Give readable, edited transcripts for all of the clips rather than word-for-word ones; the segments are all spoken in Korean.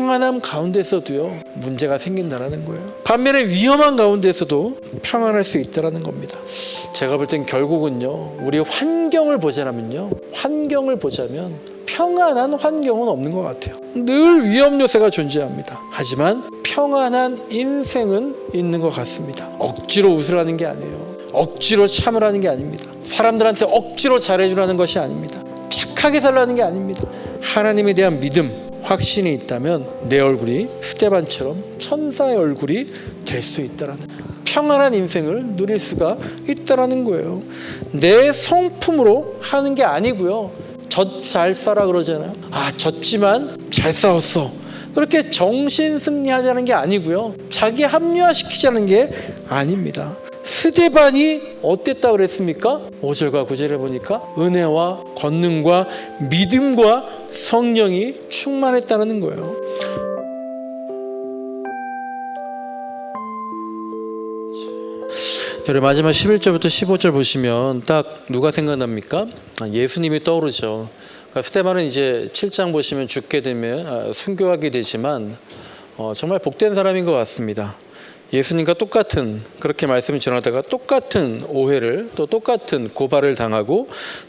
평안함 가운데서도요 문제가 생긴다라는 거예요. 반면에 위험한 가운데서도 평안할 수 있다라는 겁니다. 제가 볼 땐 결국은요 우리 환경을 보자면요 평안한 환경은 없는 것 같아요. 늘 위험 요소가 존재합니다. 하지만 평안한 인생은 있는 것 같습니다. 억지로 웃으라는 게 아니에요. 억지로 참으라는 게 아닙니다. 사람들한테 억지로 잘해주라는 것이 아닙니다. 착하게 살라는 게 아닙니다. 하나님에 대한 믿음, 확신이 있다면 내 얼굴이 스데반처럼 천사의 얼굴이 될 수 있다라는 평안한 인생을 누릴 수가 있다라는 거예요. 내 성품으로 하는 게 아니고요. 잘 싸라 그러잖아요. 졌지만 잘 싸웠어. 그렇게 정신 승리하자는 게 아니고요. 자기 합리화시키자는 게 아닙니다. 스데반이 어땠다 그랬습니까? 5절과 9절에 보니까 은혜와 권능과 믿음과 성령이 충만했다는 거예요. 여러분 마지막 11절부터 15절 보시면 딱 누가 생각납니까? 예수님이 떠오르죠. 그러니까 스데반은 이제 7장 보시면 죽게 되면 순교하게 되지만 정말 복된 사람인 것 같습니다. 예수님과 똑같은 그렇게 말씀을 전하다가 똑같은 오해를 또 똑같은 고발을 당하고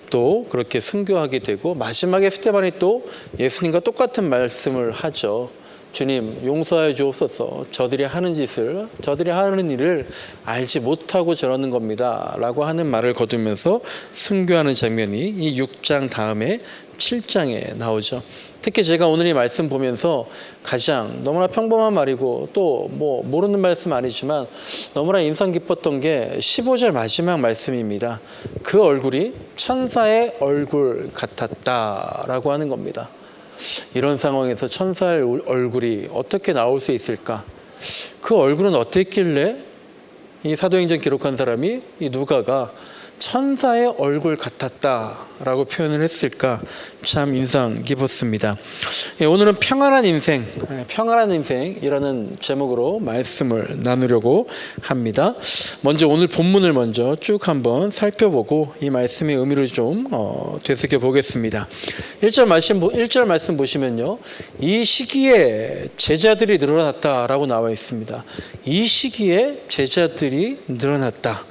또 그렇게 순교하게 되고 마지막에 스데반이 또 예수님과 똑같은 말씀을 하죠. 주님 용서하여 주옵소서. 저들이 하는 일을 알지 못하고 저러는 겁니다 라고 하는 말을 거두면서 순교하는 장면이 이 6장 다음에 7장에 나오죠. 특히 제가 오늘 이 말씀 보면서 가장 너무나 평범한 말이고 또 뭐 모르는 말씀 아니지만 너무나 인상 깊었던 게 15절 마지막 말씀입니다. 그 얼굴이 천사의 얼굴 같았다라고 하는 겁니다. 이런 상황에서 천사의 얼굴이 어떻게 나올 수 있을까? 그 얼굴은 어땠길래 이 사도행전 기록한 사람이 이 누가가 천사의 얼굴 같았다라고 표현을 했을까? 참 인상 깊었습니다. 오늘은 평안한 인생이라는 제목으로 말씀을 나누려고 합니다. 먼저 오늘 본문을 먼저 쭉 한번 살펴보고 이 말씀의 의미를 좀 되새겨 보겠습니다. 1절 말씀 보시면요. 이 시기에 제자들이 늘어났다라고 나와 있습니다. 이 시기에 제자들이 늘어났다.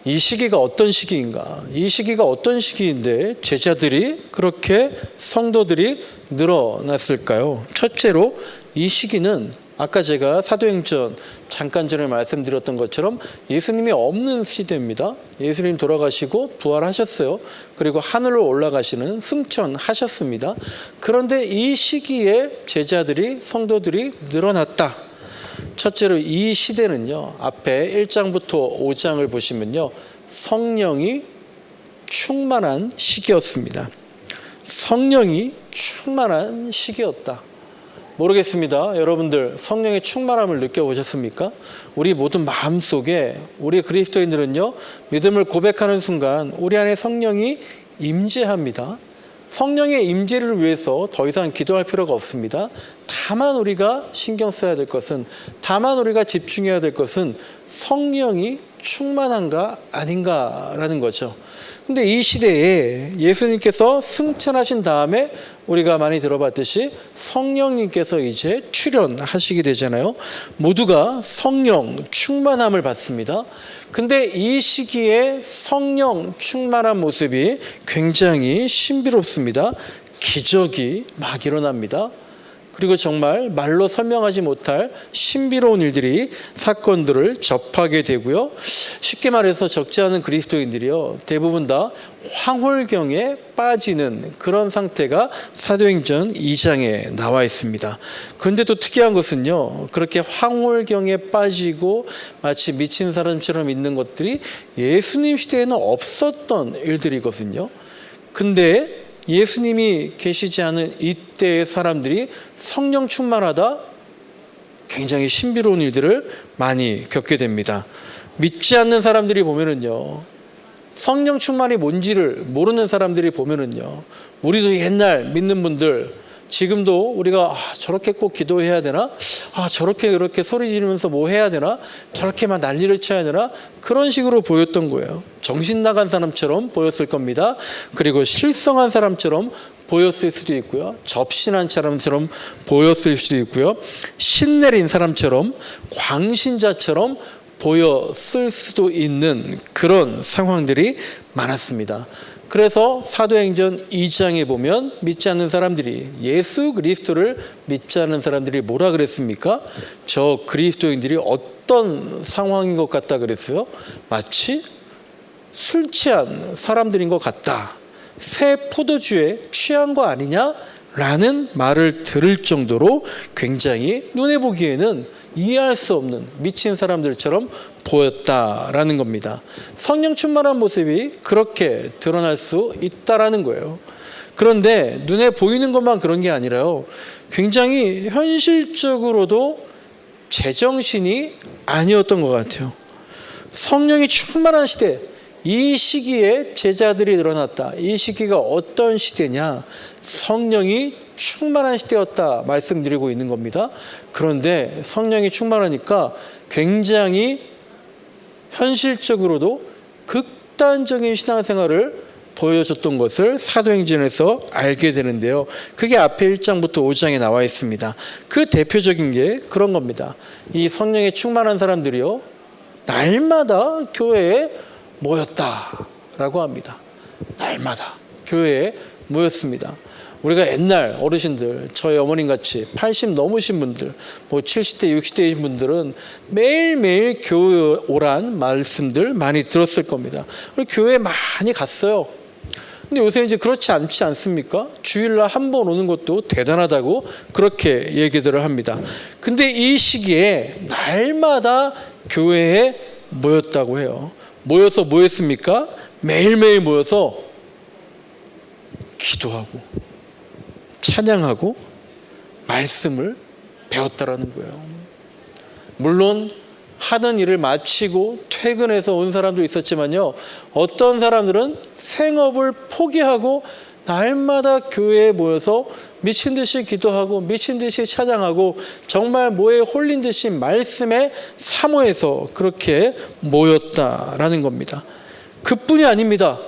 이 시기가 어떤 시기인가? 이 시기가 어떤 시기인데 제자들이 그렇게 성도들이 늘어났을까요? 첫째로 이 시기는 아까 제가 사도행전 잠깐 전에 말씀드렸던 것처럼 예수님이 없는 시대입니다. 예수님 돌아가시고 부활하셨어요. 그리고 하늘로 올라가시는 승천하셨습니다. 그런데 이 시기에 제자들이 성도들이 늘어났다. 첫째로 이 시대는요. 앞에 1장부터 5장을 보시면요. 성령이 충만한 시기였습니다. 성령이 충만한 시기였다. 모르겠습니다. 여러분들 성령의 충만함을 느껴보셨습니까? 우리 모든 마음속에 우리 그리스도인들은요. 믿음을 고백하는 순간 우리 안에 성령이 임재합니다. 성령의 임재를 위해서 더 이상 기도할 필요가 없습니다. 다만 우리가 신경 써야 될 것은, 다만 우리가 집중해야 될 것은 성령이 충만한가 아닌가라는 거죠. 근데 이 시대에 예수님께서 승천하신 다음에 우리가 많이 들어봤듯이 성령님께서 이제 출현하시게 되잖아요. 모두가 성령 충만함을 받습니다. 근데 이 시기에 성령 충만한 모습이 굉장히 신비롭습니다. 기적이 막 일어납니다. 그리고 정말 말로 설명하지 못할 신비로운 일들이 사건들을 접하게 되고요. 쉽게 말해서 적지 않은 그리스도인들이요. 대부분 다 황홀경에 빠지는 그런 상태가 사도행전 2장에 나와 있습니다. 그런데 또 특이한 것은요. 그렇게 황홀경에 빠지고 마치 미친 사람처럼 있는 것들이 예수님 시대에는 없었던 일들이거든요. 근데 예수님이 계시지 않은 이때의 사람들이 성령 충만하다 굉장히 신비로운 일들을 많이 겪게 됩니다. 믿지 않는 사람들이 보면은요, 성령 충만이 뭔지를 모르는 사람들이 보면은요, 우리도 옛날 믿는 분들 지금도 우리가 저렇게 꼭 기도해야 되나? 저렇게 그렇게 소리 지르면서 뭐 해야 되나? 저렇게만 난리를 쳐야 되나? 그런 식으로 보였던 거예요. 정신 나간 사람처럼 보였을 겁니다. 그리고 실성한 사람처럼 보였을 수도 있고요. 접신한 사람처럼 보였을 수도 있고요. 신내린 사람처럼, 광신자처럼 보였을 수도 있는 그런 상황들이 많았습니다. 그래서 사도행전 2장에 보면 믿지 않는 사람들이, 예수 그리스도를 믿지 않는 사람들이 뭐라 그랬습니까? 저 그리스도인들이 어떤 상황인 것 같다 그랬어요? 마치 술 취한 사람들인 것 같다. 새 포도주에 취한 거 아니냐? 라는 말을 들을 정도로 굉장히 눈에 보기에는 이해할 수 없는 미친 사람들처럼 보였다라는 겁니다. 성령 충만한 모습이 그렇게 드러날 수 있다라는 거예요. 그런데 눈에 보이는 것만 그런 게 아니라요. 굉장히 현실적으로도 제정신이 아니었던 것 같아요. 성령이 충만한 시대, 이 시기에 제자들이 늘어났다. 이 시기가 어떤 시대냐? 성령이 충만한 시대였다 말씀드리고 있는 겁니다. 그런데 성령이 충만하니까 굉장히 현실적으로도 극단적인 신앙생활을 보여줬던 것을 사도행전에서 알게 되는데요. 그게 앞에 1장부터 5장에 나와 있습니다. 그 대표적인 게 그런 겁니다. 이 성령에 충만한 사람들이요, 날마다 교회에 모였다라고 합니다. 날마다 교회에 모였습니다. 우리가 옛날 어르신들, 저희 어머님 같이 80 넘으신 분들, 뭐 70대, 60대이신 분들은 매일매일 교회 오란 말씀들 많이 들었을 겁니다. 그리고 교회에 많이 갔어요. 근데 요새 이제 그렇지 않지 않습니까? 주일날 한 번 오는 것도 대단하다고 그렇게 얘기들을 합니다. 근데 이 시기에 날마다 교회에 모였다고 해요. 모여서 뭐 했습니까? 매일매일 모여서 기도하고 찬양하고 말씀을 배웠다라는 거예요. 물론 하던 일을 마치고 퇴근해서 온 사람도 있었지만요, 어떤 사람들은 생업을 포기하고 날마다 교회에 모여서 미친 듯이 기도하고 미친 듯이 찬양하고 정말 뭐에 홀린 듯이 말씀에 사모해서 그렇게 모였다라는 겁니다. 그뿐이 아닙니다.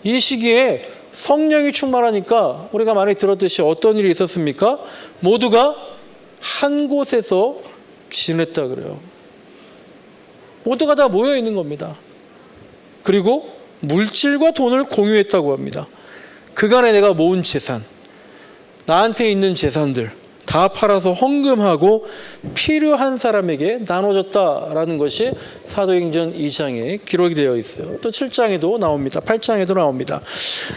이 시기에 성령이 충만하니까 우리가 많이 들었듯이 어떤 일이 있었습니까? 모두가 한 곳에서 지냈다 그래요. 모두가 다 모여 있는 겁니다. 그리고 물질과 돈을 공유했다고 합니다. 그간에 내가 모은 재산, 나한테 있는 재산들 다 팔아서 헌금하고 필요한 사람에게 나눠줬다라는 것이 사도행전 2장에 기록이 되어 있어요. 또 7장에도 나옵니다. 8장에도 나옵니다.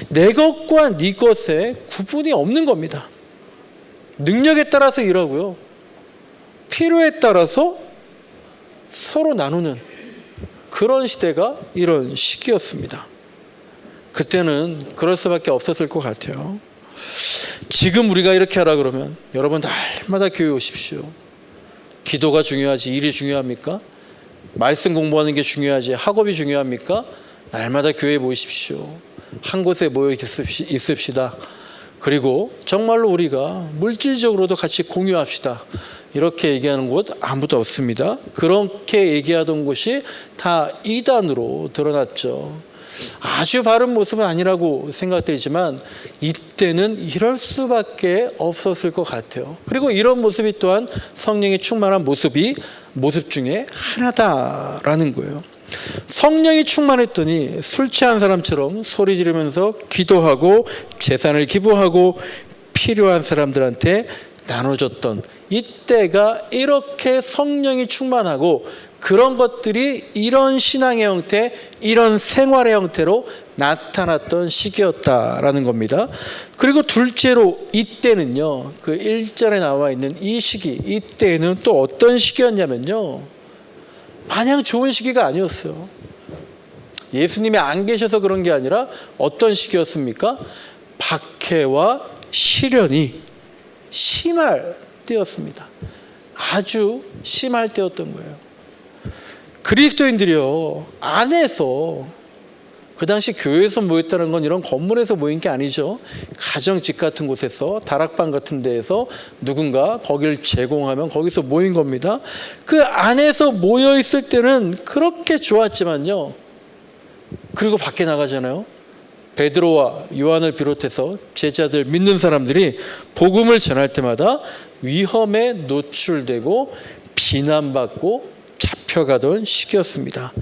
내 것과 네 것에 구분이 없는 겁니다. 능력에 따라서 일하고요, 필요에 따라서 서로 나누는 그런 시대가 이런 시기였습니다. 그때는 그럴 수밖에 없었을 것 같아요. 지금 우리가 이렇게 하라 그러면 여러분 날마다 교회 오십시오. 기도가 중요하지 일이 중요합니까? 말씀 공부하는 게 중요하지 학업이 중요합니까? 날마다 교회에 모이십시오. 한 곳에 모여 있읍시다. 그리고 정말로 우리가 물질적으로도 같이 공유합시다. 이렇게 얘기하는 곳 아무도 없습니다. 그렇게 얘기하던 곳이 다 이단으로 드러났죠. 아주 바른 모습은 아니라고 생각되지만 이때는 이럴 수밖에 없었을 것 같아요. 그리고 이런 모습이 또한 성령이 충만한 모습 중에 하나다라는 거예요. 성령이 충만했더니 술 취한 사람처럼 소리 지르면서 기도하고 재산을 기부하고 필요한 사람들한테 나눠줬던 이때가 이렇게 성령이 충만하고 그런 것들이 이런 신앙의 형태, 이런 생활의 형태로 나타났던 시기였다라는 겁니다. 그리고 둘째로 이때는요, 그 1절에 나와 있는 이 시기, 이때는 또 어떤 시기였냐면요, 마냥 좋은 시기가 아니었어요. 예수님이 안 계셔서 그런 게 아니라 어떤 시기였습니까? 박해와 시련이 심할 때였습니다. 아주 심할 때였던 거예요. 그리스도인들이요, 안에서 그 당시 교회에서 모였다는 건 이런 건물에서 모인 게 아니죠. 가정집 같은 곳에서, 다락방 같은 데에서 누군가 거기를 제공하면 거기서 모인 겁니다. 그 안에서 모여 있을 때는 그렇게 좋았지만요. 그리고 밖에 나가잖아요. 베드로와 요한을 비롯해서 제자들, 믿는 사람들이 복음을 전할 때마다 위험에 노출되고 비난받고 잡혀가던 시기였습니다.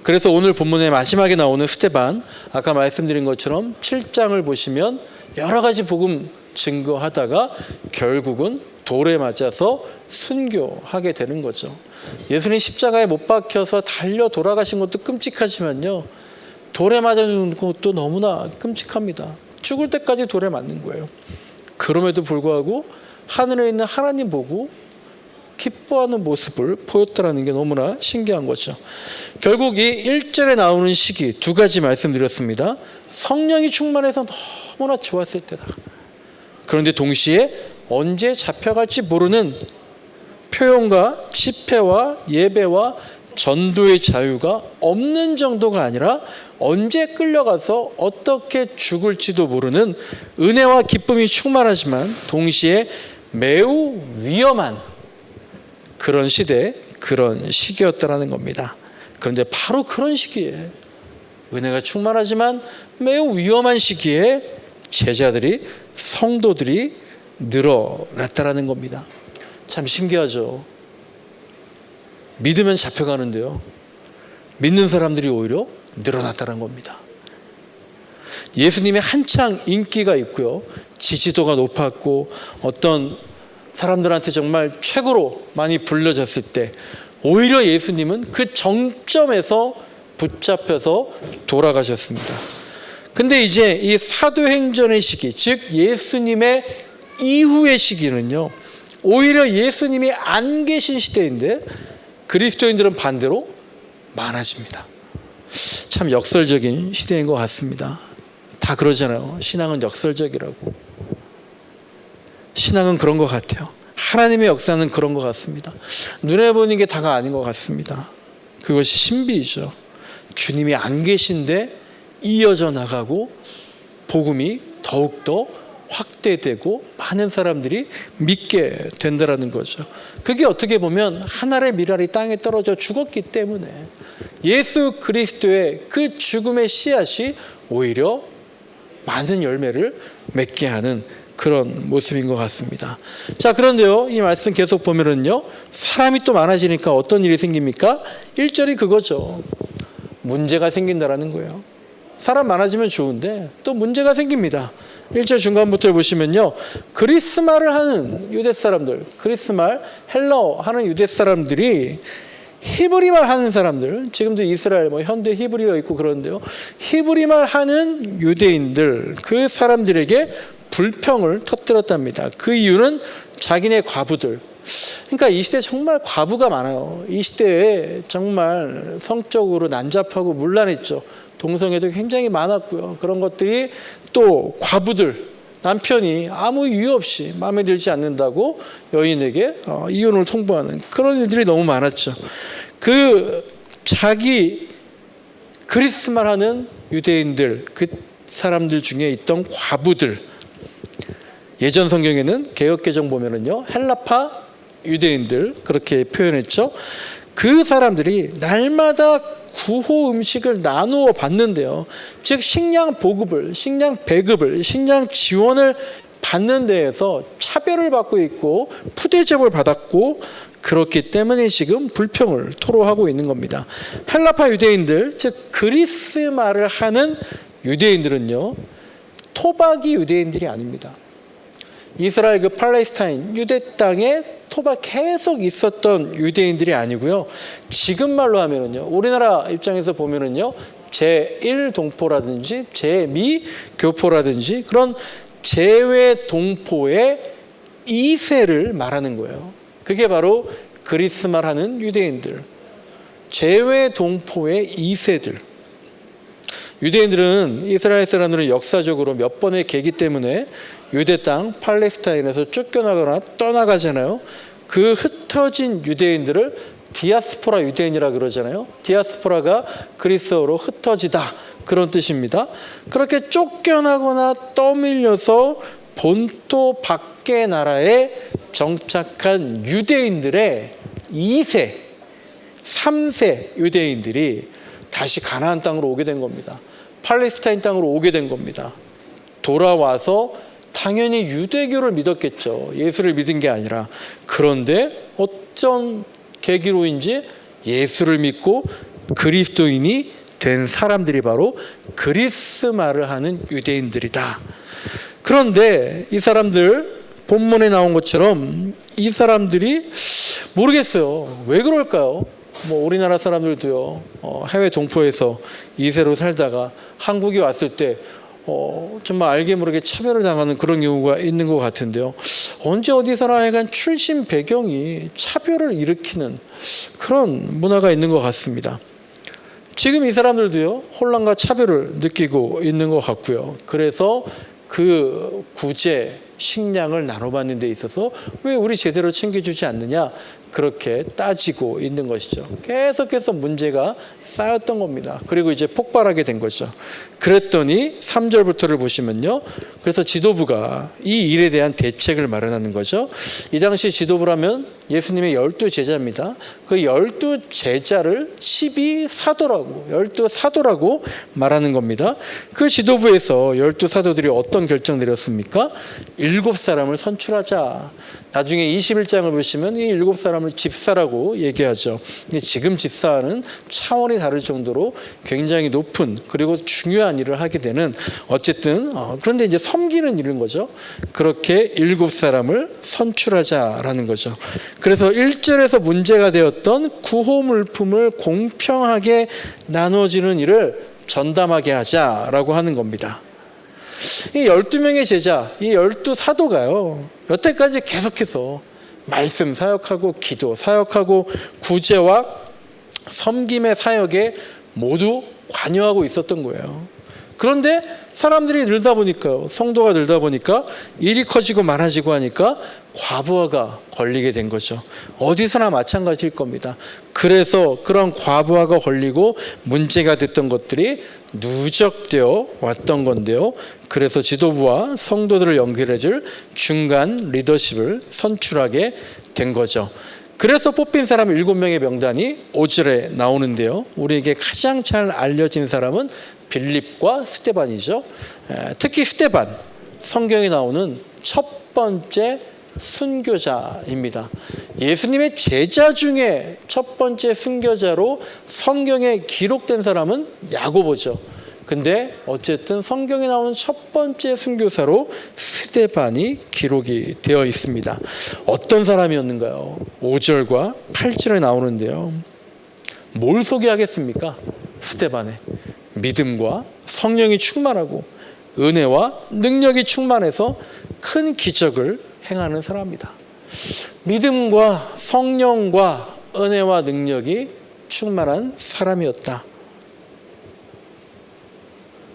그래서 오늘 본문의 마지막에 나오는 스데반, 아까 말씀드린 것처럼 7장을 보시면 여러 가지 복음 증거하다가 결국은 돌에 맞아서 순교하게 되는 거죠. 예수님 십자가에 못 박혀서 달려 돌아가신 것도 끔찍하지만요, 돌에 맞아 죽는 것도 너무나 끔찍합니다. 죽을 때까지 돌에 맞는 거예요. 그럼에도 불구하고 하늘에 있는 하나님 보고 기뻐하는 모습을 보였다는 게 너무나 신기한 거죠. 결국 이 1절에 나오는 시기 두 가지 말씀드렸습니다. 성령이 충만해서 너무나 좋았을 때다. 그런데 동시에 언제 잡혀갈지 모르는 표현과 집회와 예배와 전도의 자유가 없는 정도가 아니라 언제 끌려가서 어떻게 죽을지도 모르는 은혜와 기쁨이 충만하지만 동시에 매우 위험한 그런 시대, 그런 시기였다라는 겁니다. 그런데 바로 그런 시기에, 은혜가 충만하지만 매우 위험한 시기에 제자들이, 성도들이 늘어났다라는 겁니다. 참 신기하죠. 믿으면 잡혀가는데요, 믿는 사람들이 오히려 늘어났다는 겁니다. 예수님의 한창 인기가 있고요, 지지도가 높았고 어떤 사람들한테 정말 최고로 많이 불려졌을 때 오히려 예수님은 그 정점에서 붙잡혀서 돌아가셨습니다. 근데 이제 이 사도행전의 시기, 즉 예수님의 이후의 시기는요, 오히려 예수님이 안 계신 시대인데 그리스도인들은 반대로 많아집니다. 참 역설적인 시대인 것 같습니다. 다 그러잖아요. 신앙은 역설적이라고. 신앙은 그런 것 같아요. 하나님의 역사는 그런 것 같습니다. 눈에 보이는 게 다가 아닌 것 같습니다. 그것이 신비이죠. 주님이 안 계신데 이어져 나가고 복음이 더욱더 확대되고 많은 사람들이 믿게 된다는 거죠. 그게 어떻게 보면 한 알의 밀알이 땅에 떨어져 죽었기 때문에 예수 그리스도의 그 죽음의 씨앗이 오히려 많은 열매를 맺게 하는 그런 모습인 것 같습니다. 자, 그런데요, 이 말씀 계속 보면은요, 사람이 또 많아지니까 어떤 일이 생깁니까? 1절이 그거죠. 문제가 생긴다라는 거예요. 사람 많아지면 좋은데 또 문제가 생깁니다. 1절 중간부터 보시면요, 그리스말을 하는 유대 사람들, 그리스말, 헬라어 하는 유대 사람들이 히브리말 하는 사람들, 지금도 이스라엘 현대 히브리어 있고 그런데요, 히브리말 하는 유대인들, 그 사람들에게 불평을 터뜨렸답니다. 그 이유는 자기네 과부들. 그러니까 이 시대에 정말 과부가 많아요. 이 시대에 정말 성적으로 난잡하고 문란했죠. 동성애도 굉장히 많았고요. 그런 것들이 또 과부들, 남편이 아무 이유 없이 마음에 들지 않는다고 여인에게 이혼을 통보하는 그런 일들이 너무 많았죠. 그 자기 그리스말 하는 유대인들, 그 사람들 중에 있던 과부들, 예전 성경에는 개역개정 보면은요, 헬라파 유대인들 그렇게 표현했죠. 그 사람들이 날마다 구호 음식을 나누어 받는데요, 즉 식량 보급을, 식량 배급을, 식량 지원을 받는 데에서 차별을 받고 있고 푸대접을 받았고, 그렇기 때문에 지금 불평을 토로하고 있는 겁니다. 헬라파 유대인들, 즉 그리스 말을 하는 유대인들은요, 토박이 유대인들이 아닙니다. 이스라엘 그 팔레스타인 유대 땅에 토박 계속 있었던 유대인들이 아니고요. 지금 말로 하면은요, 우리나라 입장에서 보면은요, 제1 동포라든지 제2 교포라든지 그런 재외 동포의 2세를 말하는 거예요. 그게 바로 그리스말 하는 유대인들, 재외 동포의 2세들. 유대인들은 이스라엘 사람들은 역사적으로 몇 번의 계기 때문에 유대 땅 팔레스타인에서 쫓겨나거나 떠나가잖아요. 그 흩어진 유대인들을 디아스포라 유대인이라 그러잖아요. 디아스포라가 그리스어로 흩어지다 그런 뜻입니다. 그렇게 쫓겨나거나 떠밀려서 본토 밖의 나라에 정착한 유대인들의 2세, 3세 유대인들이 다시 가나안 땅으로 오게 된 겁니다. 팔레스타인 땅으로 오게 된 겁니다. 돌아와서 당연히 유대교를 믿었겠죠. 예수를 믿은 게 아니라. 그런데 어쩐 계기로인지 예수를 믿고 그리스도인이 된 사람들이 바로 그리스말을 하는 유대인들이다. 그런데 이 사람들 본문에 나온 것처럼 이 사람들이 모르겠어요. 왜 그럴까요? 뭐 우리나라 사람들도요. 해외 동포에서 2세로 살다가 한국에 왔을 때 정말 알게 모르게 차별을 당하는 그런 경우가 있는 것 같은데요. 언제 어디서나 약간 출신 배경이 차별을 일으키는 그런 문화가 있는 것 같습니다. 지금 이 사람들도요. 혼란과 차별을 느끼고 있는 것 같고요. 그래서 그 구제, 식량을 나눠받는 데 있어서 왜 우리 제대로 챙겨주지 않느냐 그렇게 따지고 있는 것이죠. 계속해서 문제가 쌓였던 겁니다. 그리고 이제 폭발하게 된 거죠. 그랬더니 3절부터를 보시면요. 그래서 지도부가 이 일에 대한 대책을 마련하는 거죠. 이 당시 지도부라면 예수님의 12제자입니다. 그 12제자를 12사도라고 12사도라고 말하는 겁니다. 그 지도부에서 12사도들이 어떤 결정 내렸습니까? 7사람을 선출하자. 나중에 21장을 보시면 이 7사람을 집사라고 얘기하죠. 지금 집사는 차원이 다를 정도로 굉장히 높은 그리고 중요한 일을 하게 되는 어쨌든 그런데 이제 섬기는 일인 거죠. 그렇게 7사람을 선출하자라는 거죠. 그래서 1절에서 문제가 되었던 구호 물품을 공평하게 나눠지는 일을 전담하게 하자라고 하는 겁니다. 이 12명의 제자, 이 12사도가요. 여태까지 계속해서 말씀 사역하고 기도 사역하고 구제와 섬김의 사역에 모두 관여하고 있었던 거예요. 그런데 사람들이 늘다 보니까요. 성도가 늘다 보니까 일이 커지고 많아지고 하니까 과부하가 걸리게 된 거죠. 어디서나 마찬가지일 겁니다. 그래서 그런 과부하가 걸리고 문제가 됐던 것들이 누적되어 왔던 건데요. 그래서 지도부와 성도들을 연결해줄 중간 리더십을 선출하게 된 거죠. 그래서 뽑힌 사람 7명의 명단이 5절에 나오는데요. 우리에게 가장 잘 알려진 사람은 빌립과 스데반이죠. 특히 스데반, 성경에 나오는 첫 번째 순교자입니다. 예수님의 제자 중에 첫 번째 순교자로 성경에 기록된 사람은 야고보죠. 근데 어쨌든 성경에 나오는 첫 번째 순교사로 스데반이 기록이 되어 있습니다. 어떤 사람이었는가요? 5절과 8절에 나오는데요. 뭘 소개하겠습니까? 스데반의 믿음과 성령이 충만하고 은혜와 능력이 충만해서 큰 기적을 행하는 사람입니다. 믿음과 성령과 은혜와 능력이 충만한 사람이었다.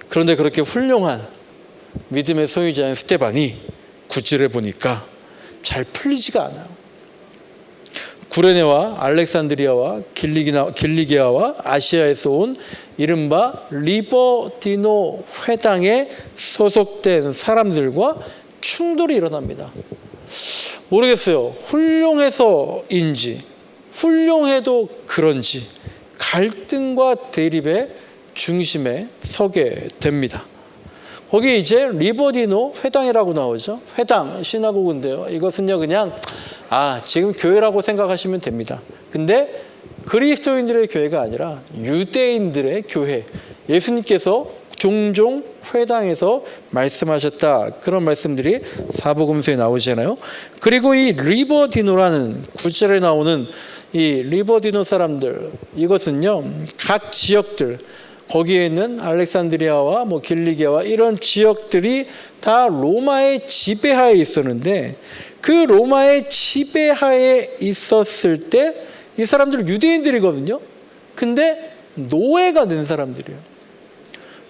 그런데 그렇게 훌륭한 믿음의 소유자인 스데반이 9절에 보니까 잘 풀리지가 않아요. 구레네와 알렉산드리아와 길리기아와 아시아에서 온 이른바 리버디노 회당에 소속된 사람들과 충돌이 일어납니다. 모르겠어요. 훌륭해서인지 훌륭해도 그런지 갈등과 대립의 중심에 서게 됩니다. 거기에 이제 리버디노 회당이라고 나오죠. 회당, 시나고그인데요. 이것은요 그냥 지금 교회라고 생각하시면 됩니다. 근데 그리스도인들의 교회가 아니라 유대인들의 교회. 예수님께서 종종 회당에서 말씀하셨다. 그런 말씀들이 사복음서에 나오잖아요. 그리고 이 리버디노라는 9절에 나오는 이 리버디노 사람들, 이것은요 각 지역들, 거기에 있는 알렉산드리아와 길리기아와 이런 지역들이 다 로마의 지배하에 있었는데, 그 로마의 지배하에 있었을 때 이 사람들은 유대인들이거든요. 근데 노예가 된 사람들이에요.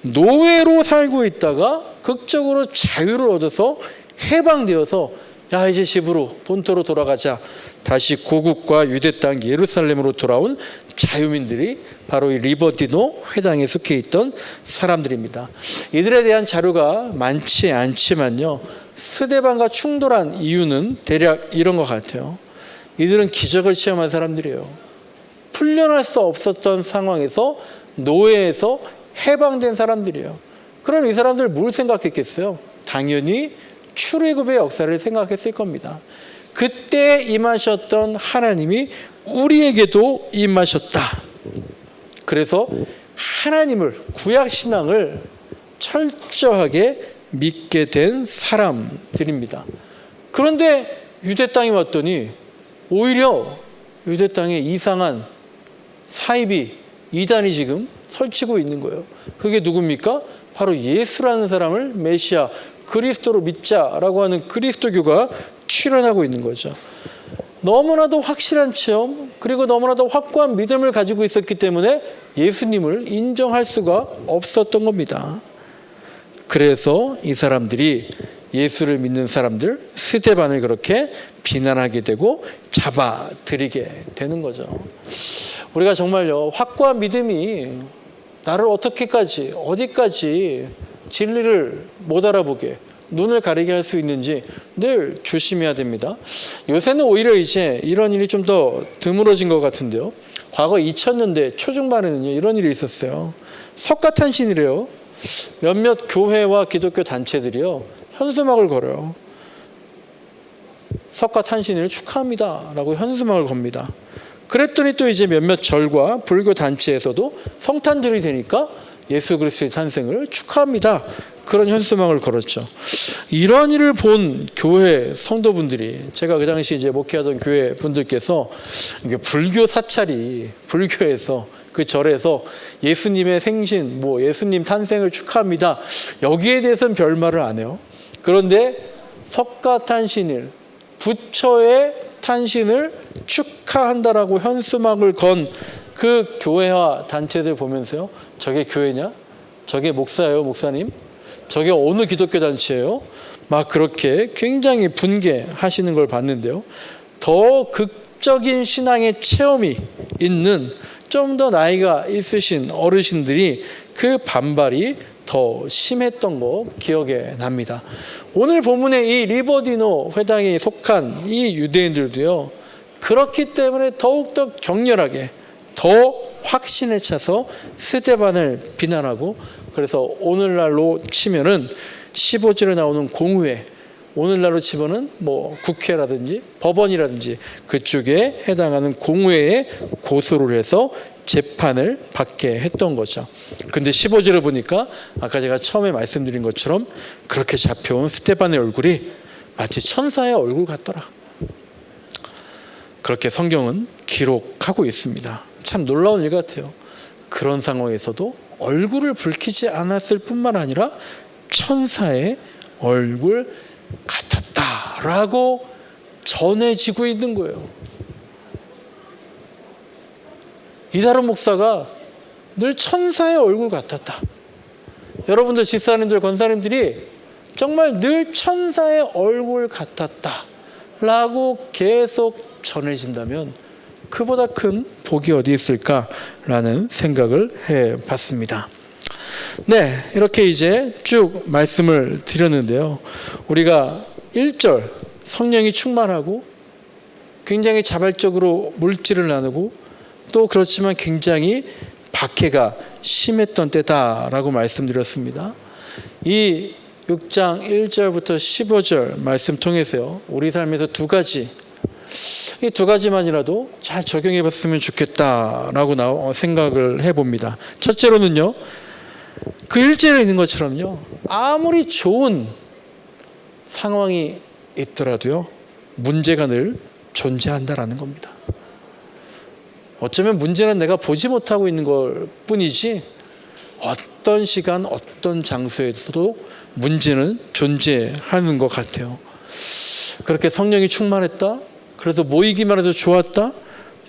노예로 살고 있다가 극적으로 자유를 얻어서 해방되어서 야, 이제 집으로 본토로 돌아가자. 다시 고국과 유대 땅 예루살렘으로 돌아온 자유민들이 바로 이 리버디노 회당에 속해 있던 사람들입니다. 이들에 대한 자료가 많지 않지만요, 스데반과 충돌한 이유는 대략 이런 것 같아요. 이들은 기적을 체험한 사람들이에요. 풀려날 수 없었던 상황에서, 노예에서 해방된 사람들이에요. 그럼 이 사람들 뭘 생각했겠어요? 당연히 출애굽의 역사를 생각했을 겁니다. 그때 임하셨던 하나님이 우리에게도 임하셨다. 그래서 하나님을, 구약신앙을 철저하게 믿게 된 사람들입니다. 그런데 유대 땅에 왔더니 오히려 유대 땅에 이상한 사이비, 이단이 지금 설치고 있는 거예요. 그게 누굽니까? 바로 예수라는 사람을 메시아, 그리스도로 믿자라고 하는 그리스도교가 출현하고 있는 거죠. 너무나도 확실한 체험, 그리고 너무나도 확고한 믿음을 가지고 있었기 때문에 예수님을 인정할 수가 없었던 겁니다. 그래서 이 사람들이 예수를 믿는 사람들, 스데반을 그렇게 비난하게 되고 잡아들이게 되는 거죠. 우리가 정말요, 확고한 믿음이 나를 어떻게까지, 어디까지 진리를 못 알아보게, 눈을 가리게 할 수 있는지 늘 조심해야 됩니다. 요새는 오히려 이제 이런 일이 좀 더 드물어진 것 같은데요. 과거 2000년대 초중반에는요, 이런 일이 있었어요. 석가탄신이래요. 몇몇 교회와 기독교 단체들이요, 현수막을 걸어요. 석가탄신을 축하합니다 라고 현수막을 겁니다. 그랬더니 또 이제 몇몇 절과 불교 단체에서도 성탄절이 되니까 예수 그리스도의 탄생을 축하합니다, 그런 현수막을 걸었죠. 이런 일을 본 교회 성도분들이, 제가 그 당시 이제 목회하던 교회 분들께서 이게 불교 사찰이, 불교에서 그 절에서 예수님의 생신, 예수님 탄생을 축하합니다, 여기에 대해서는 별말을 안 해요. 그런데 석가탄신일, 부처의 탄신을 축하한다라고 현수막을 건 그 교회와 단체들 보면서요, 저게 교회냐? 저게 목사예요, 목사님? 저게 어느 기독교 단체예요? 막 그렇게 굉장히 분개하시는 걸 봤는데요. 더 극적인 신앙의 체험이 있는 좀 더 나이가 있으신 어르신들이 그 반발이 더 심했던 거 기억에 납니다. 오늘 본문의 이 리버디노 회당에 속한 이 유대인들도요, 그렇기 때문에 더욱더 격렬하게, 더 확신에 차서 스데반을 비난하고, 그래서 오늘날로 치면은 15절에 나오는 공회, 오늘날로 치면은 국회라든지 법원이라든지 그쪽에 해당하는 공회에 고소를 해서 재판을 받게 했던 거죠. 근데 15절을 보니까 아까 제가 처음에 말씀드린 것처럼 그렇게 잡혀온 스데반의 얼굴이 마치 천사의 얼굴 같더라, 그렇게 성경은 기록하고 있습니다. 참 놀라운 일 같아요. 그런 상황에서도 얼굴을 붉히지 않았을 뿐만 아니라 천사의 얼굴 같았다라고 전해지고 있는 거예요. 이다른 목사가 늘 천사의 얼굴 같았다. 여러분들 집사님들, 권사님들이 정말 늘 천사의 얼굴 같았다라고 계속 전해진다면 그보다 큰 복이 어디 있을까라는 생각을 해봤습니다. 네, 이렇게 이제 쭉 말씀을 드렸는데요. 우리가 1절 성령이 충만하고 굉장히 자발적으로 물질을 나누고 또 그렇지만 굉장히 박해가 심했던 때다라고 말씀드렸습니다. 이 6장 1절부터 15절 말씀 통해서요, 우리 삶에서 이 두 가지만이라도 잘 적용해 봤으면 좋겠다라고 생각을 해봅니다. 첫째로는요, 그 1절에 있는 것처럼요, 아무리 좋은 상황이 있더라도요, 문제가 늘 존재한다라는 겁니다. 어쩌면 문제는 내가 보지 못하고 있는 걸 뿐이지 어떤 시간, 어떤 장소에서도 문제는 존재하는 것 같아요. 그렇게 성령이 충만했다, 그래서 모이기만 해도 좋았다,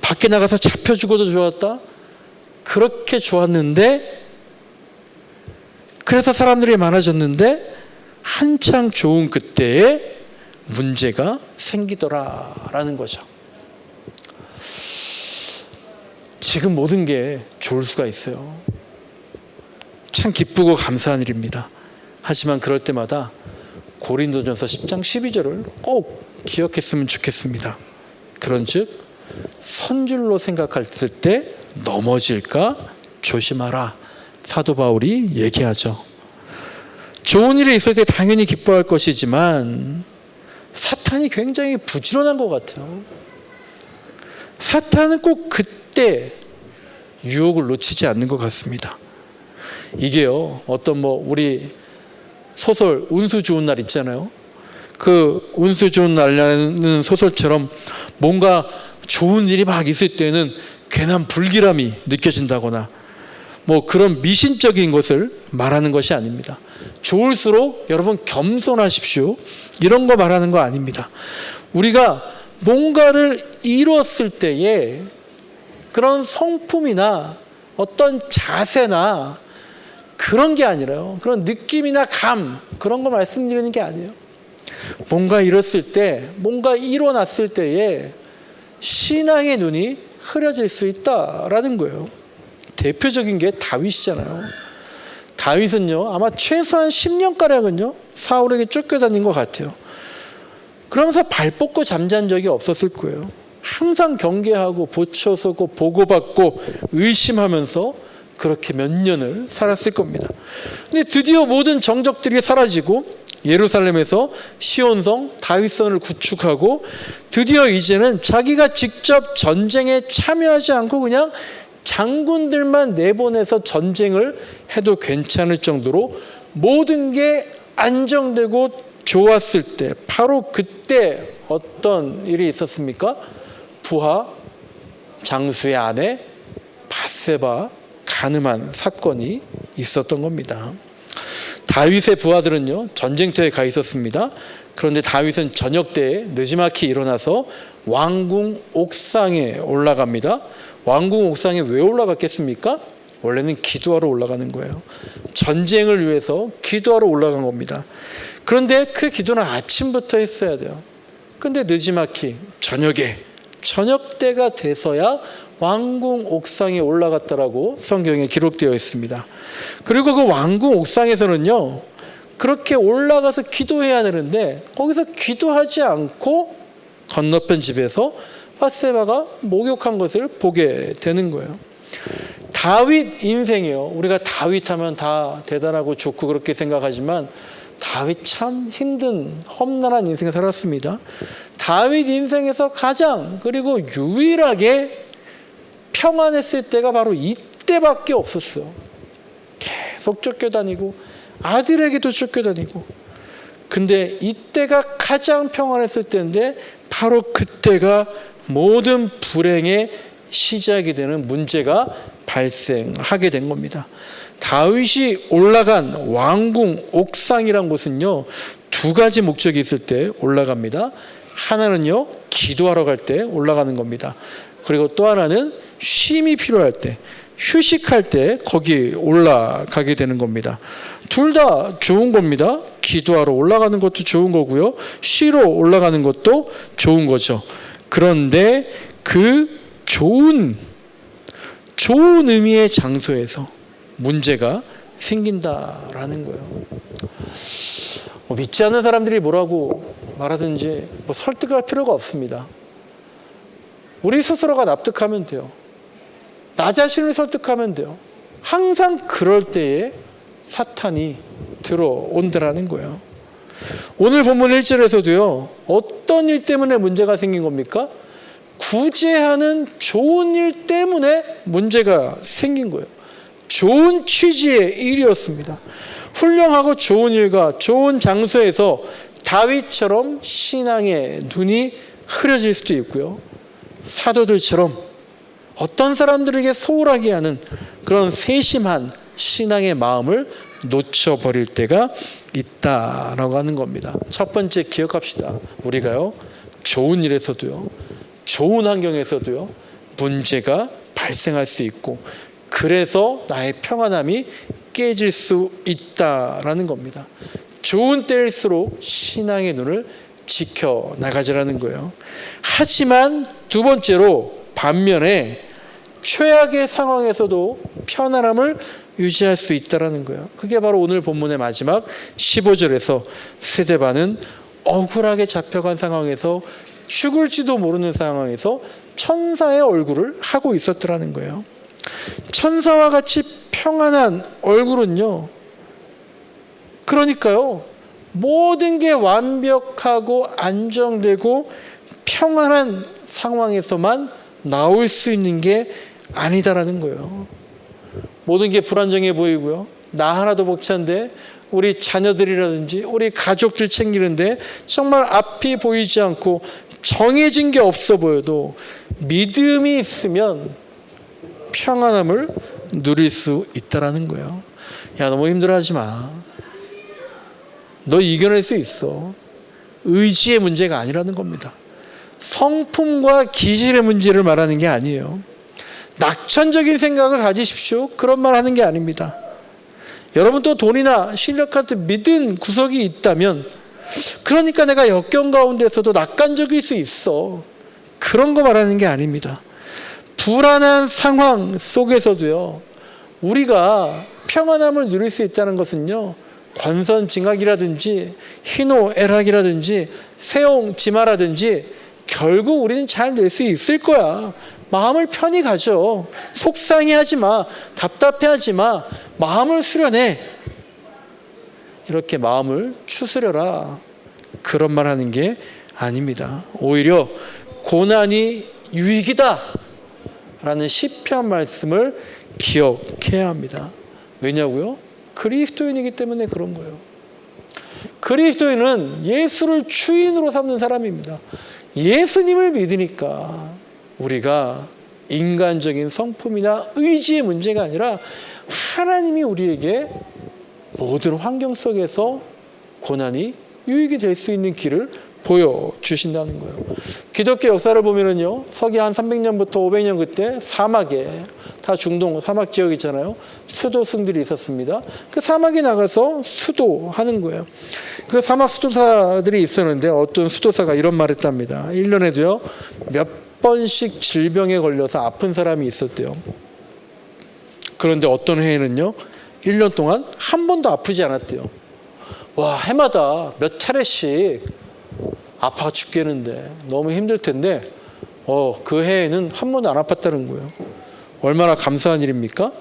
밖에 나가서 잡혀 죽어도 좋았다, 그렇게 좋았는데, 그래서 사람들이 많아졌는데 한창 좋은 그때에 문제가 생기더라라는 거죠. 지금 모든 게 좋을 수가 있어요. 참 기쁘고 감사한 일입니다. 하지만 그럴 때마다 고린도전서 10장 12절을 꼭 기억했으면 좋겠습니다. 그런즉 선줄로 생각했을 때 넘어질까 조심하라. 사도 바울이 얘기하죠. 좋은 일이 있을 때 당연히 기뻐할 것이지만 사탄이 굉장히 부지런한 것 같아요. 사탄은 꼭 그때 유혹을 놓치지 않는 것 같습니다. 이게요, 어떤 우리 소설 운수 좋은 날 있잖아요. 그 운수 좋은 날이라는 소설처럼 뭔가 좋은 일이 막 있을 때는 괜한 불길함이 느껴진다거나 그런 미신적인 것을 말하는 것이 아닙니다. 좋을수록 여러분 겸손하십시오. 이런 거 말하는 거 아닙니다. 우리가 뭔가를 이뤘을 때에 그런 성품이나 어떤 자세나 그런 게 아니라요. 그런 느낌이나 감, 그런 거 말씀드리는 게 아니에요. 뭔가 이뤘을 때, 뭔가 이뤄놨을 때에 신앙의 눈이 흐려질 수 있다라는 거예요. 대표적인 게 다윗이잖아요. 다윗은요, 아마 최소한 10년가량은요, 사울에게 쫓겨다닌 것 같아요. 그러면서 발 뻗고 잠잔 적이 없었을 거예요. 항상 경계하고 보초서고 보고받고 의심하면서 그렇게 몇 년을 살았을 겁니다. 근데 드디어 모든 정적들이 사라지고 예루살렘에서 시온성 다윗성을 구축하고 드디어 이제는 자기가 직접 전쟁에 참여하지 않고 그냥 장군들만 내보내서 전쟁을 해도 괜찮을 정도로 모든 게 안정되고 좋았을 때, 바로 그때 어떤 일이 있었습니까? 부하 장수의 아내 밧세바 간음한 사건이 있었던 겁니다. 다윗의 부하들은요, 전쟁터에 가 있었습니다. 그런데 다윗은 저녁 때에 느지막이 일어나서 왕궁 옥상에 올라갑니다. 왕궁 옥상에 왜 올라갔겠습니까? 원래는 기도하러 올라가는 거예요. 전쟁을 위해서 기도하러 올라간 겁니다. 그런데 그 기도는 아침부터 했어야 돼요. 근데 느지막이 저녁 때가 돼서야 왕궁 옥상에 올라갔다라고 성경에 기록되어 있습니다. 그리고 그 왕궁 옥상에서는요, 그렇게 올라가서 기도해야 되는데 거기서 기도하지 않고 건너편 집에서 밧세바가 목욕한 것을 보게 되는 거예요. 다윗 인생이요, 우리가 다윗 하면 다 대단하고 좋고 그렇게 생각하지만 다윗 참 힘든 험난한 인생을 살았습니다. 다윗 인생에서 가장 그리고 유일하게 평안했을 때가 바로 이때밖에 없었어요. 계속 쫓겨다니고 아들에게도 쫓겨다니고, 근데 이때가 가장 평안했을 때인데 바로 그때가 모든 불행의 시작이 되는 문제가 발생하게 된 겁니다. 다윗이 올라간 왕궁 옥상이란 곳은요, 두 가지 목적이 있을 때 올라갑니다. 하나는요, 기도하러 갈 때 올라가는 겁니다. 그리고 또 하나는 쉼이 필요할 때, 휴식할 때 거기 올라가게 되는 겁니다. 둘 다 좋은 겁니다. 기도하러 올라가는 것도 좋은 거고요, 쉬러 올라가는 것도 좋은 거죠. 그런데 그 좋은 의미의 장소에서 문제가 생긴다라는 거예요. 믿지 않는 사람들이 뭐라고 말하든지 설득할 필요가 없습니다. 우리 스스로가 납득하면 돼요. 나 자신을 설득하면 돼요. 항상 그럴 때에 사탄이 들어온다라는 거예요. 오늘 본문 1절에서도요, 어떤 일 때문에 문제가 생긴 겁니까? 구제하는 좋은 일 때문에 문제가 생긴 거예요. 좋은 취지의 일이었습니다. 훌륭하고 좋은 일과 좋은 장소에서 다윗처럼 신앙의 눈이 흐려질 수도 있고요, 사도들처럼 어떤 사람들에게 소홀하게 하는 그런 세심한 신앙의 마음을 놓쳐버릴 때가 있다라고 하는 겁니다. 첫 번째 기억합시다. 우리가요, 좋은 일에서도요, 좋은 환경에서도요, 문제가 발생할 수 있고, 그래서 나의 평안함이 깨질 수 있다라는 겁니다. 좋은 때일수록 신앙의 눈을 지켜나가자라는 거예요. 하지만 두 번째로 반면에 최악의 상황에서도 편안함을 유지할 수 있다는 거예요. 그게 바로 오늘 본문의 마지막 15절에서 스데반은 억울하게 잡혀간 상황에서 죽을지도 모르는 상황에서 천사의 얼굴을 하고 있었더라는 거예요. 천사와 같이 평안한 얼굴은요, 그러니까요, 모든 게 완벽하고 안정되고 평안한 상황에서만 나올 수 있는 게 아니다라는 거예요. 모든 게 불안정해 보이고요, 나 하나도 벅찬데 우리 자녀들이라든지 우리 가족들 챙기는데 정말 앞이 보이지 않고 정해진 게 없어 보여도 믿음이 있으면 평안함을 누릴 수 있다라는 거예요. 야, 너무 힘들어하지 마. 너 이겨낼 수 있어. 의지의 문제가 아니라는 겁니다. 성품과 기질의 문제를 말하는 게 아니에요. 낙천적인 생각을 가지십시오. 그런 말 하는 게 아닙니다. 여러분도 돈이나 실력 같은 믿음 구석이 있다면, 그러니까 내가 역경 가운데서도 낙관적일 수 있어, 그런 거 말하는 게 아닙니다. 불안한 상황 속에서도요, 우리가 평안함을 누릴 수 있다는 것은요, 권선징악이라든지 희노애락이라든지 세옹지마라든지 결국 우리는 잘 낼 수 있을 거야. 마음을 편히 가져. 속상해하지 마. 답답해하지 마. 마음을 수련해. 이렇게 마음을 추스려라. 그런 말 하는 게 아닙니다. 오히려 고난이 유익이다 라는 시편 말씀을 기억해야 합니다. 왜냐고요? 그리스도인이기 때문에 그런 거예요. 그리스도인은 예수를 주인으로 삼는 사람입니다. 예수님을 믿으니까 우리가 인간적인 성품이나 의지의 문제가 아니라 하나님이 우리에게 모든 환경 속에서 고난이 유익이 될 수 있는 길을 보여주신다는 거예요. 기독교 역사를 보면은요, 서기 한 300년부터 500년 그때 사막에, 다 중동 사막 지역 있잖아요, 수도승들이 있었습니다. 그 사막에 나가서 수도하는 거예요. 그 사막 수도사들이 있었는데 어떤 수도사가 이런 말을 했답니다. 1년에도요 몇 번씩 질병에 걸려서 아픈 사람이 있었대요. 그런데 어떤 해에는요 1년 동안 한 번도 아프지 않았대요. 와, 해마다 몇 차례씩 아파 죽겠는데 너무 힘들 텐데 그 해에는 한 번도 안 아팠다는 거예요. 얼마나 감사한 일입니까?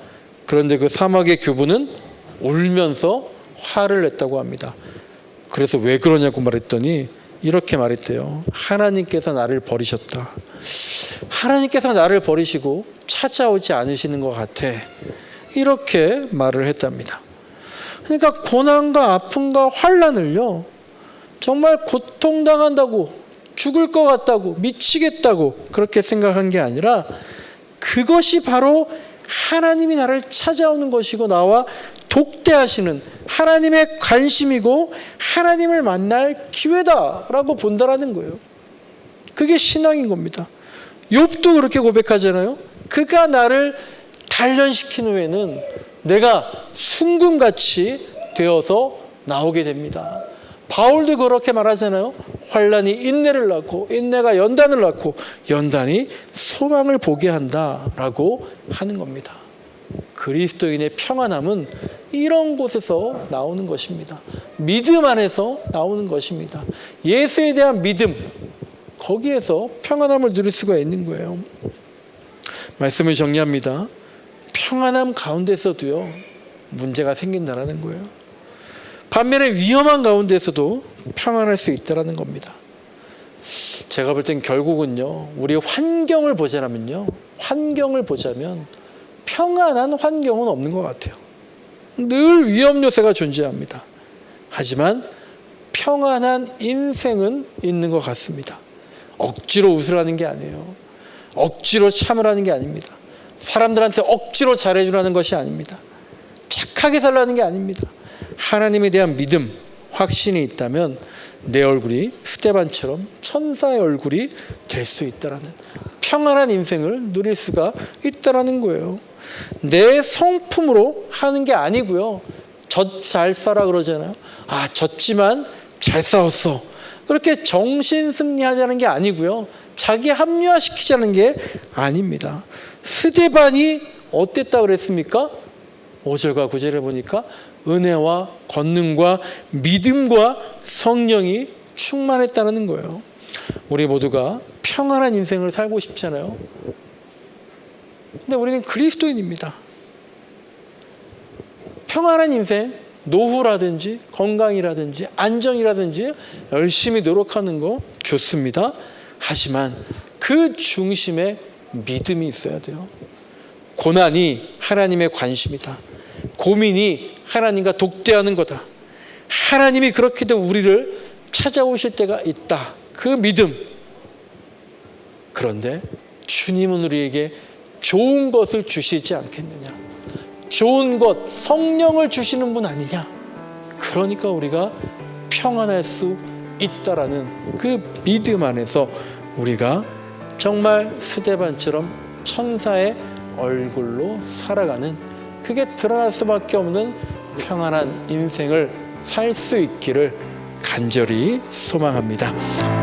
그런데 그 사막의 교부는 울면서 화를 냈다고 합니다. 그래서 왜 그러냐고 말했더니 이렇게 말했대요. 하나님께서 나를 버리셨다. 하나님께서 나를 버리시고 찾아오지 않으시는 것 같아. 이렇게 말을 했답니다. 그러니까 고난과 아픔과 환난을요, 정말 고통당한다고, 죽을 것 같다고, 미치겠다고 그렇게 생각한 게 아니라 그것이 바로 하나님이 나를 찾아오는 것이고 나와 독대하시는 하나님의 관심이고 하나님을 만날 기회다라고 본다라는 거예요. 그게 신앙인 겁니다. 욥도 그렇게 고백하잖아요. 그가 나를 단련시킨 후에는 내가 순금같이 되어서 나오게 됩니다. 바울도 그렇게 말하잖아요. 환난이 인내를 낳고 인내가 연단을 낳고 연단이 소망을 보게 한다라고 하는 겁니다. 그리스도인의 평안함은 이런 곳에서 나오는 것입니다. 믿음 안에서 나오는 것입니다. 예수에 대한 믿음, 거기에서 평안함을 누릴 수가 있는 거예요. 말씀을 정리합니다. 평안함 가운데서도요 문제가 생긴다는 거예요. 반면에 위험한 가운데서도 평안할 수 있다는 겁니다. 제가 볼 땐 결국은요, 우리 환경을 보자면요, 환경을 보자면 평안한 환경은 없는 것 같아요. 늘 위험 요소가 존재합니다. 하지만 평안한 인생은 있는 것 같습니다. 억지로 웃으라는 게 아니에요. 억지로 참으라는 게 아닙니다. 사람들한테 억지로 잘해주라는 것이 아닙니다. 착하게 살라는 게 아닙니다. 하나님에 대한 믿음, 확신이 있다면 내 얼굴이 스데반처럼 천사의 얼굴이 될 수 있다라는 평안한 인생을 누릴 수가 있다라는 거예요. 내 성품으로 하는 게 아니고요. 젖 잘 싸라 그러잖아요. 아, 졌지만 잘 싸웠어. 그렇게 정신 승리하자는 게 아니고요. 자기 합리화시키자는 게 아닙니다. 스데반이 어땠다 그랬습니까? 5절과 9절에 보니까 은혜와 권능과 믿음과 성령이 충만했다는 거예요. 우리 모두가 평안한 인생을 살고 싶잖아요. 근데 우리는 그리스도인입니다. 평안한 인생, 노후라든지 건강이라든지 안정이라든지 열심히 노력하는 거 좋습니다. 하지만 그 중심에 믿음이 있어야 돼요. 고난이 하나님의 관심이다. 고민이 하나님과 독대하는 거다. 하나님이 그렇게 된 우리를 찾아오실 때가 있다. 그 믿음. 그런데 주님은 우리에게 좋은 것을 주시지 않겠느냐. 좋은 것, 성령을 주시는 분 아니냐. 그러니까 우리가 평안할 수 있다라는 그 믿음 안에서 우리가 정말 스데반처럼 천사의 얼굴로 살아가는, 그게 드러날 수밖에 없는 평안한 인생을 살 수 있기를 간절히 소망합니다.